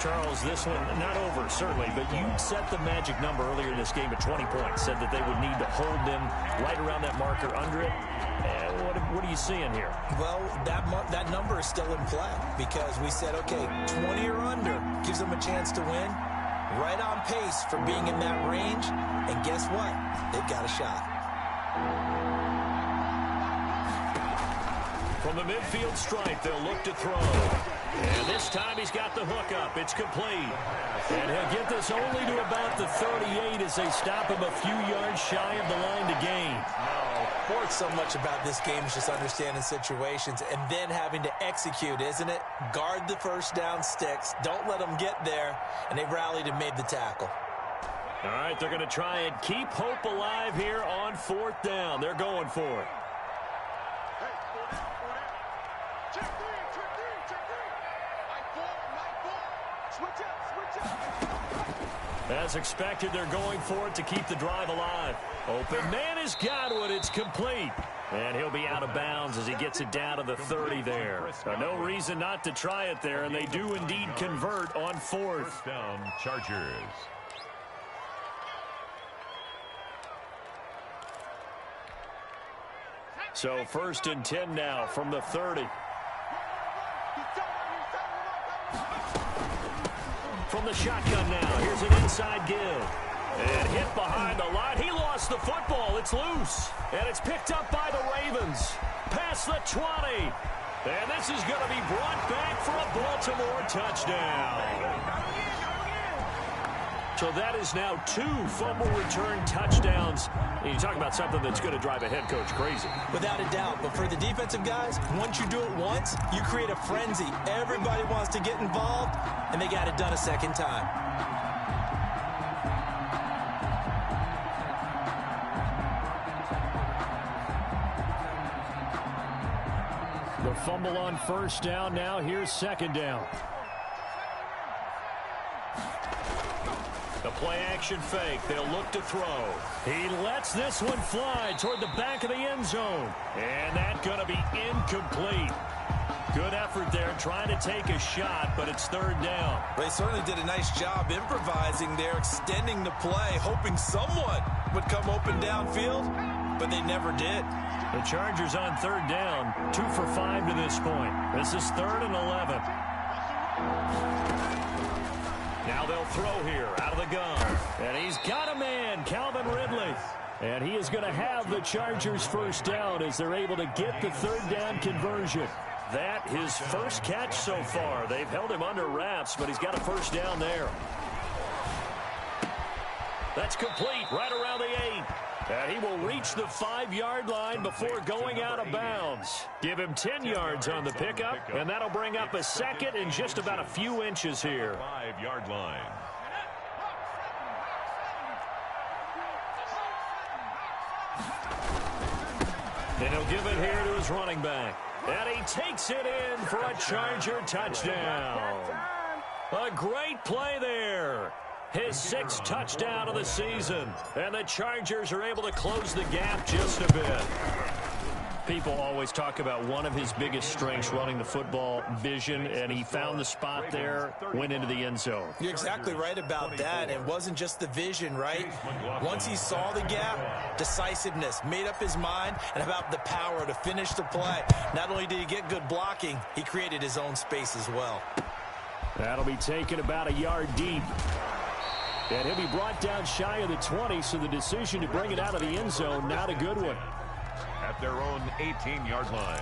[SPEAKER 1] Charles, this one not over, certainly, but you set the magic number earlier in this game at 20 points. Said that they would need to hold them right around that marker under it. What are you seeing here?
[SPEAKER 3] Well, that number is still in play because we said, okay, 20 or under gives them a chance to win. Right on pace for being in that range. And guess what? They've got a shot.
[SPEAKER 1] From the midfield stripe, they'll look to throw. And this time he's got the hook up. It's complete. And he'll get this only to about the 38 as they stop him a few yards shy of the line to gain.
[SPEAKER 3] What's so much about this game is just understanding situations and then having to execute, isn't it? Guard the first down sticks. Don't let them get there. And they rallied and made the tackle.
[SPEAKER 1] All right, they're going to try and keep hope alive here on 4th down. They're going for it. As expected, they're going for it to keep the drive alive. Open man is Godwin. It's complete. And he'll be out of bounds as he gets it down to the 30 there. No reason not to try it there, and they do indeed convert on 4th.
[SPEAKER 2] First down, Chargers.
[SPEAKER 1] So 1st and 10 now from the 30. From the shotgun now, here's an inside give. And hit behind the line. He lost the football. It's loose. And it's picked up by the Ravens. Past the 20. And this is going to be brought back for a Baltimore touchdown. So that is now 2 fumble return touchdowns. And you talk about something that's going to drive a head coach crazy.
[SPEAKER 3] Without a doubt. But for the defensive guys, once you do it once, you create a frenzy. Everybody wants to get involved, and they got it done a second time.
[SPEAKER 5] The fumble on first down. Now here's second down.
[SPEAKER 1] The play-action fake. They'll look to throw.
[SPEAKER 5] He lets this one fly toward the back of the end zone.
[SPEAKER 1] And that's going to be incomplete. Good effort there trying to take a shot, but it's third down.
[SPEAKER 3] They certainly did a nice job improvising there, extending the play, hoping someone would come open downfield, but they never did.
[SPEAKER 1] The Chargers on third down, 2 for 5 to this point. This is 3rd and 11. Now they'll throw here out of the gun.
[SPEAKER 5] And he's got a man, Calvin Ridley. And he is going to have the Chargers first down as they're able to get the third down conversion.
[SPEAKER 1] That his first catch so far. They've held him under wraps, but he's got a first down there. That's complete right around the 8. And he will reach the 5-yard line before going out of bounds. Give him 10 yards on the pickup, and that'll bring up a second and just about a few inches here.
[SPEAKER 2] 5-yard line.
[SPEAKER 1] And he'll give it here to his running back. And he takes it in for a Charger touchdown. A great play there. His 6th touchdown of the season. And the Chargers are able to close the gap just a bit. People always talk about one of his biggest strengths, running the football, vision, and he found the spot there, went into the end zone.
[SPEAKER 3] You're exactly right about that. It wasn't just the vision, right? Once he saw the gap, decisiveness, made up his mind, and about the power to finish the play. Not only did he get good blocking, he created his own space as well.
[SPEAKER 5] That'll be taken about a yard deep. And he'll be brought down shy of the 20, so the decision to bring it out of the end zone, not a good one.
[SPEAKER 2] At their own 18-yard line.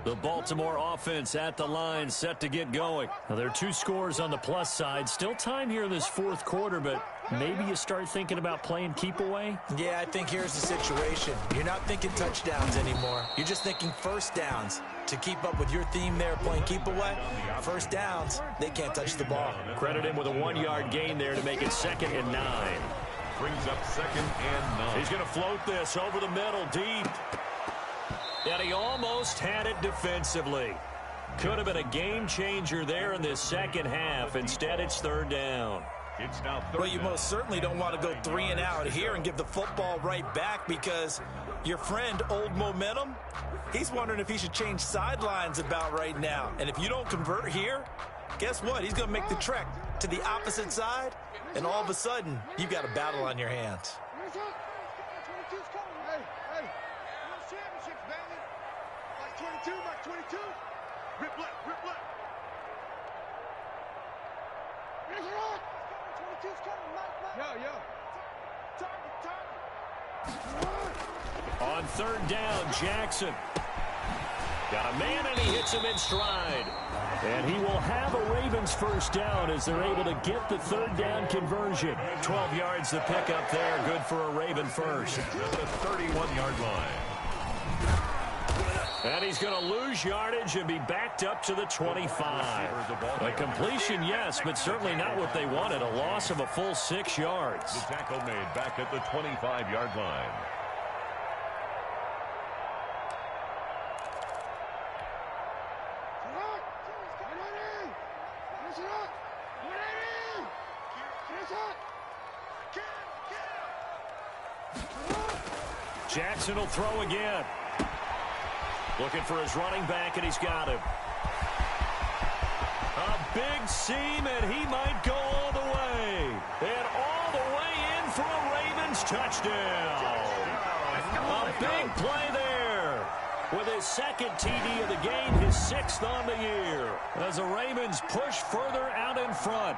[SPEAKER 1] The Baltimore offense at the line, set to get going. Now, there are 2 scores on the plus side. Still time here in this 4th quarter, but maybe you start thinking about playing keep away?
[SPEAKER 3] Yeah, I think here's the situation. You're not thinking touchdowns anymore. You're just thinking first downs. To keep up with your theme there, playing keep away, first downs, they can't touch the ball.
[SPEAKER 1] Credit him with a 1-yard gain there to make it 2nd and 9.
[SPEAKER 2] Brings up 2nd and 9.
[SPEAKER 1] He's going to float this over the middle deep. And he almost had it defensively. Could have been a game changer there in this second half. Instead, it's 3rd down.
[SPEAKER 2] It's now 3rd.
[SPEAKER 3] Well, you most certainly don't want to go 3 and out here and give the football right back, because your friend, Old Momentum, he's wondering if he should change sidelines about right now. And if you don't convert here, guess what? He's going to make the trek to the opposite side, and all of a sudden, you've got a battle on your hands.
[SPEAKER 4] Rip left, rip left. Here's your rock. 22's coming, Mike. Target.
[SPEAKER 1] On 3rd down, Jackson. Got a man, and he hits him in stride.
[SPEAKER 5] And he will have a Ravens first down as they're able to get the 3rd down conversion.
[SPEAKER 1] 12 yards the pickup there. Good for a Raven first.
[SPEAKER 2] At the 31-yard line.
[SPEAKER 1] And he's going to lose yardage and be backed up to the 25. A completion, yes, but certainly not what they wanted. A loss of a full 6 yards.
[SPEAKER 2] The tackle made back at the 25-yard line.
[SPEAKER 1] Jackson will throw again. Looking for his running back, and he's got him. A big seam, and he might go all the way. And all the way in for a Ravens touchdown. A big play there. with his second TD of the game, his 6th on the year. As the Ravens push further out in front.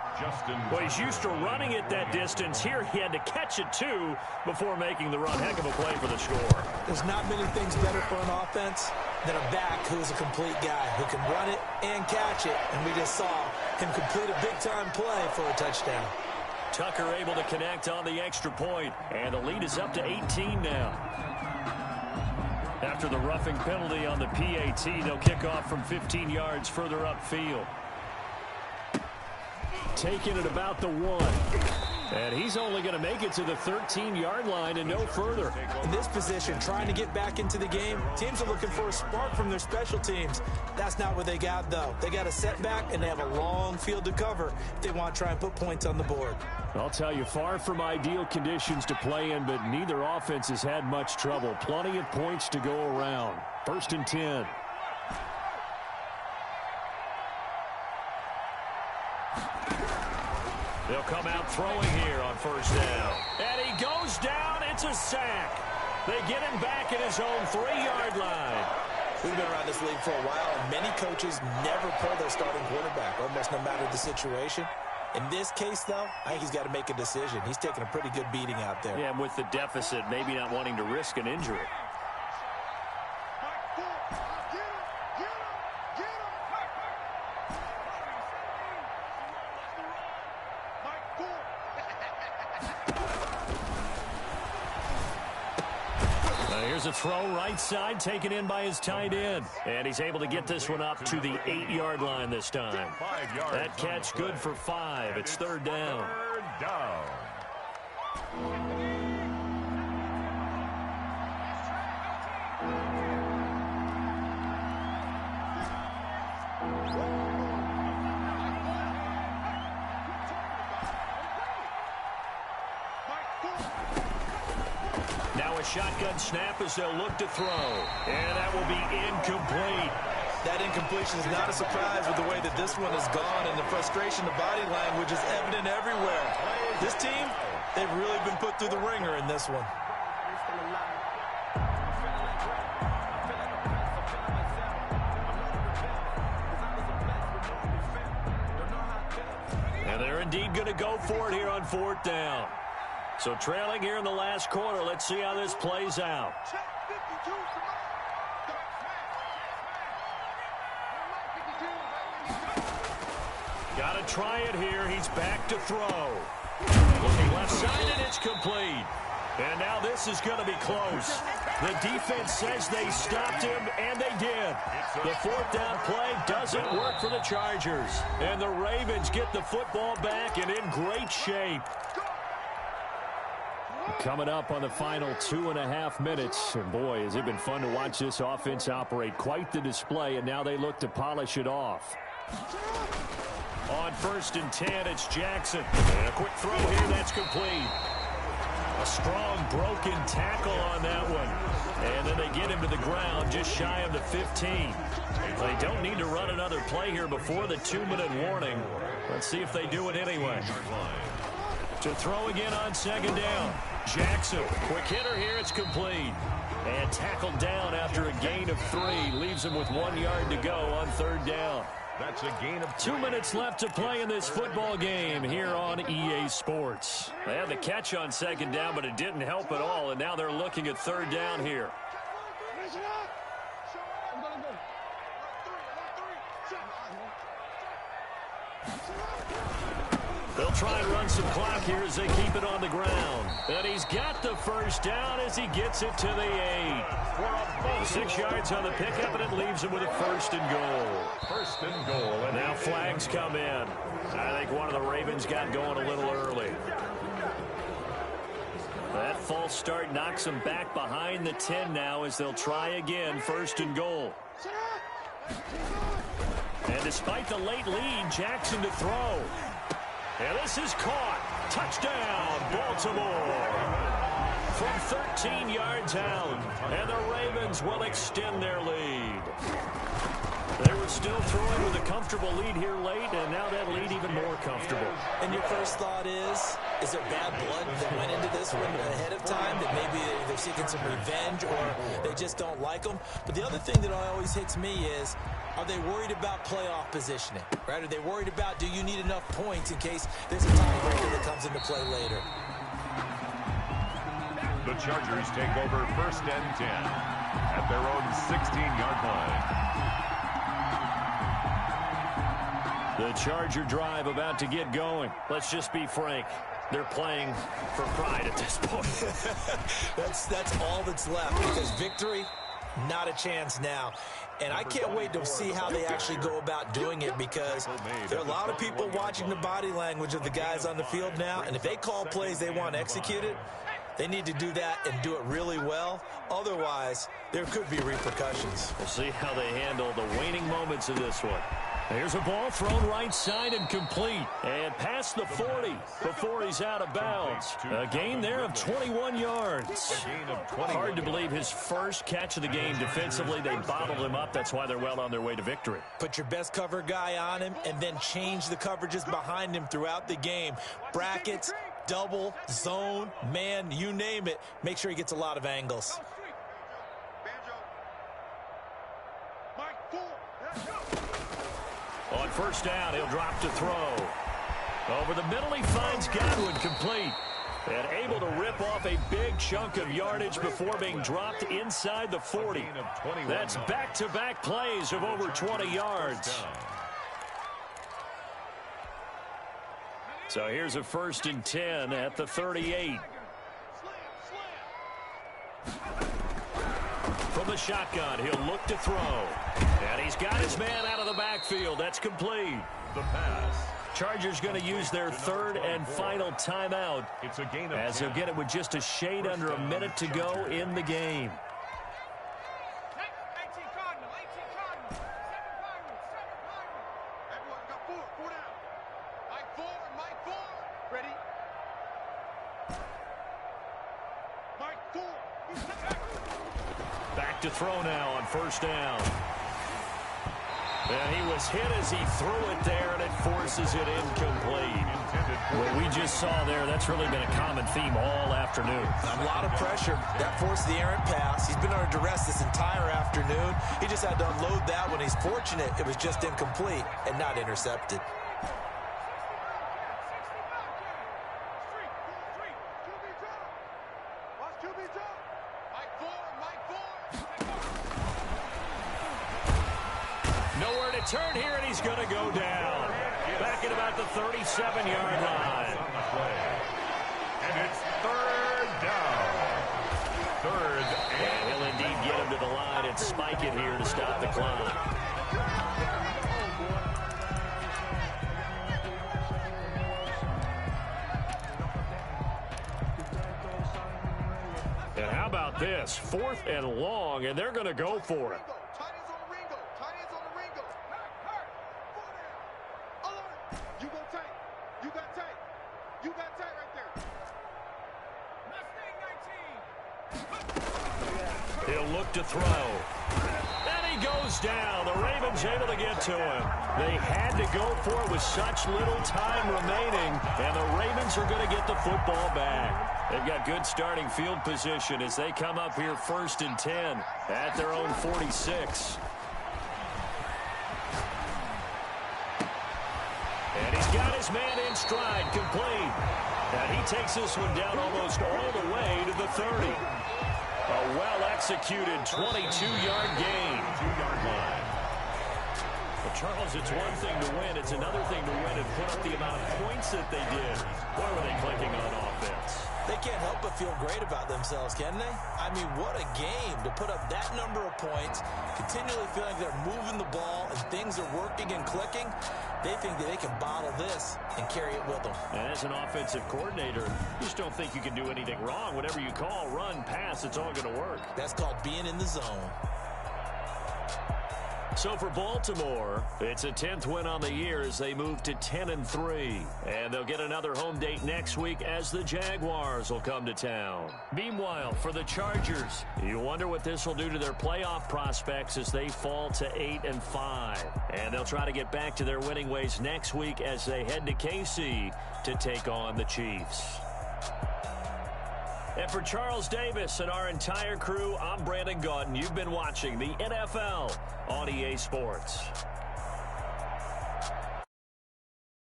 [SPEAKER 1] Well, he's used to running it that distance. Here he had to catch it, too, before making the run. Heck of a play for the score.
[SPEAKER 3] There's not many things better for an offense than a back who is a complete guy who can run it and catch it. And we just saw him complete a big-time play for a touchdown.
[SPEAKER 1] Tucker able to connect on the extra point, and the lead is up to 18 now. After the roughing penalty on the PAT, they'll kick off from 15 yards further upfield. Taking it about the 1. And he's only going to make it to the 13-yard line and no further.
[SPEAKER 3] In this position, trying to get back into the game, teams are looking for a spark from their special teams. That's not what they got, though. They got a setback, and they have a long field to cover if they want to try and put points on the board.
[SPEAKER 5] I'll tell you, far from ideal conditions to play in, but neither offense has had much trouble. Plenty of points to go around. 1st and 10.
[SPEAKER 1] They'll come out throwing here on 1st down. And he goes down. It's a sack. They get him back at his own 3-yard line.
[SPEAKER 3] We've been around this league for a while, and many coaches never pull their starting quarterback, almost no matter the situation. In this case, though, I think he's got to make a decision. He's taking a pretty good beating out there.
[SPEAKER 1] Yeah, and with the deficit, maybe not wanting to risk an injury. Here's a throw right side, taken in by his tight end. And he's able to get this one up to the 8-yard line this time. That catch good for 5. It's 3rd down. Now a shotgun snap as they'll look to throw. And that will be incomplete.
[SPEAKER 3] That incompletion is not a surprise with the way that this one has gone, and the frustration, the body language is evident everywhere. This team, they've really been put through the ringer in this one.
[SPEAKER 1] And they're indeed going to go for it here on 4th down. So trailing here in the last quarter. Let's see how this plays out. Got to try it here. He's back to throw. Looking left side, and it's complete. And now this is going to be close. The defense says they stopped him, and they did. The 4th down play doesn't work for the Chargers. And the Ravens get the football back and in great shape.
[SPEAKER 5] Coming up on the final 2.5 minutes. And boy, has it been fun to watch this offense operate. Quite the display, and now they look to polish it off.
[SPEAKER 1] On 1st and 10, it's Jackson. And a quick throw here, that's complete. A strong broken tackle on that one. And then they get him to the ground just shy of the 15. They don't need to run another play here before the 2-minute warning. Let's see if they do it anyway. To throw again on 2nd down. Jackson, quick hitter here, it's complete. And tackled down after a gain of 3. Leaves him with 1 yard to go on 3rd down.
[SPEAKER 2] That's a gain of
[SPEAKER 1] 2 minutes left to play in this football game here on EA Sports. They had the catch on 2nd down, but it didn't help at all, and now they're looking at 3rd down here. They'll try and run some clock here as they keep it on the ground. And he's got the 1st down as he gets it to the 8. 6 yards on the pickup, and it leaves him with a 1st and goal.
[SPEAKER 2] 1st and goal.
[SPEAKER 1] And now flags come in. I think one of the Ravens got going a little early. That false start knocks them back behind the 10 now as they'll try again. 1st and goal. And despite the late lead, Jackson to throw. And this is caught. Touchdown, Baltimore. From 13 yards out. And the Ravens will extend their lead. They were still throwing with a comfortable lead here late, and now that lead even more comfortable.
[SPEAKER 3] And your first thought is there bad blood that went into this one ahead of time, that maybe they're seeking some revenge or they just don't like them? But the other thing that always hits me is, are they worried about playoff positioning, right? Are they worried about, do you need enough points in case there's a tiebreaker that comes into play later?
[SPEAKER 2] The Chargers take over 1st and 10 at their own 16-yard line.
[SPEAKER 1] The Charger drive about to get going. Let's just be frank. They're playing for pride at this point.
[SPEAKER 3] That's all that's left, because victory, not a chance now. And I can't wait to see how they actually go about doing it, because there are a lot of people watching the body language of the guys on the field now, and if they call plays they want executed, they need to do that and do it really well. Otherwise, there could be repercussions.
[SPEAKER 1] We'll see how they handle the waning moments of this one. Here's a ball thrown right side and complete. And past the 40 before he's out of bounds. A gain there of 21 yards. Hard to believe his first catch of the game defensively. They bottled him up. That's why they're well on their way to victory.
[SPEAKER 3] Put your best cover guy on him and then change the coverages behind him throughout the game. Brackets, double, zone, man, you name it. Make sure he gets a lot of angles.
[SPEAKER 1] On first down, he'll drop to throw. Over the middle, he finds Godwin, complete. And able to rip off a big chunk of yardage before being dropped inside the 40. That's back-to-back plays of over 20 yards. So here's a 1st and 10 at the 38. From the shotgun, he'll look to throw. And he's got his man out of the backfield. That's complete.
[SPEAKER 2] The pass.
[SPEAKER 1] Chargers going to use their 3rd and final timeout,
[SPEAKER 2] It's a gain of
[SPEAKER 1] as they'll get it with just a shade under a minute to go in the game.
[SPEAKER 4] Everyone got 4 down. Mike 4. Ready? Mike 4.
[SPEAKER 1] Back to throw now on first down. And he was hit as he threw it there, and it forces it incomplete. What we just saw there, that's really been a common theme all afternoon.
[SPEAKER 3] A lot of pressure. That forced the errant pass. He's been under duress this entire afternoon. He just had to unload that one. He's fortunate it was just incomplete and not intercepted.
[SPEAKER 1] Nowhere to turn here, and he's going to go down. Back at about the 37-yard line.
[SPEAKER 2] And it's 3rd down. 3rd
[SPEAKER 1] And he'll indeed get him to the line and spike it here to stop the clock. And how about this? 4th and long, and they're going to go for it. He'll look to throw. And he goes down. The Ravens able to get to him. They had to go for it with such little time remaining, and the Ravens are going to get the football back. They've got good starting field position as they come up here 1st and 10 at their own 46. And he's got his man in stride, complete. And he takes this one down almost all the way to the 30. A well-executed 22-yard gain.
[SPEAKER 2] 2-yard line.
[SPEAKER 1] Well, Charles, it's one thing to win. It's another thing to win and put up the amount of points that they did. Boy, were they clicking on offense.
[SPEAKER 3] They can't help but feel great about themselves, can they? I mean, what a game to put up that number of points, continually feeling they're moving the ball and things are working and clicking. They think that they can bottle this and carry it with them.
[SPEAKER 1] And as an offensive coordinator, you just don't think you can do anything wrong. Whatever you call, run, pass, it's all going to work.
[SPEAKER 3] That's called being in the zone.
[SPEAKER 1] So for Baltimore, it's a 10th win on the year as they move to 10-3. And they'll get another home date next week as the Jaguars will come to town. Meanwhile, for the Chargers, you wonder what this will do to their playoff prospects as they fall to 8-5. And they'll try to get back to their winning ways next week as they head to KC to take on the Chiefs. And for Charles Davis and our entire crew, I'm Brandon Gaudin. You've been watching the NFL on EA Sports.